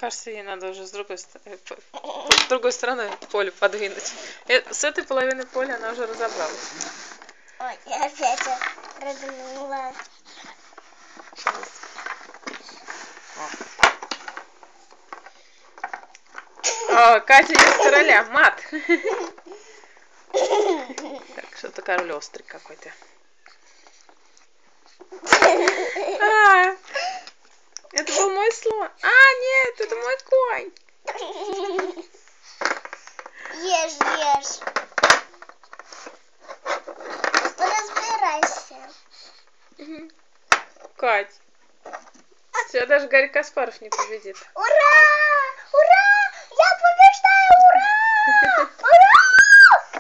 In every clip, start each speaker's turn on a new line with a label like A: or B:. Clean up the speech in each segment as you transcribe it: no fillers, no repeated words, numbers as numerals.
A: кажется, ей надо уже с другой стороны поле подвинуть. С этой половины поля она уже разобралась.
B: Ой, я опять развернула.
A: О, Катя из короля, мат. Так, что-то король острый какой-то. Это был мой слон. Нет, это мой конь.
B: Ешь, ешь. Разбирайся.
A: Кать. Все, даже Гарри Каспаров не победит.
B: Ура! Ура! Я побеждаю! Ура!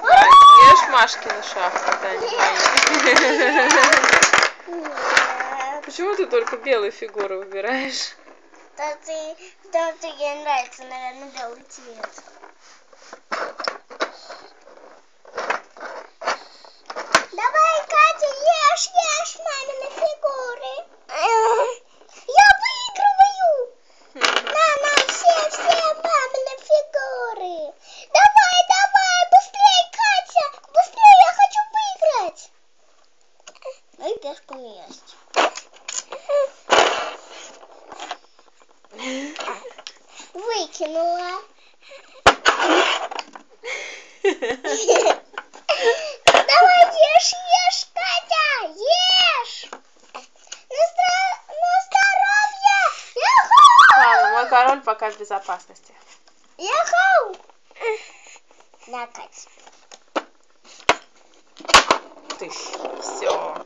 B: Ура!
A: Ешь Машкины шахматы, а не мои. Почему ты только белые фигуры выбираешь?
B: Потому что ей нравится, наверное, белый цвет. Давай, Катя, ешь мамины фигуры. Я выигрываю. На, все мамины фигуры. Давай, быстрее, Катя. Быстрее, я хочу выиграть. Ой, пешку есть. Выкинула. Давай ешь, Катя, ешь. На здоровье. Яху!
A: Ладно, мой король пока в безопасности.
B: Яху! На, Катя.
A: Ты, все.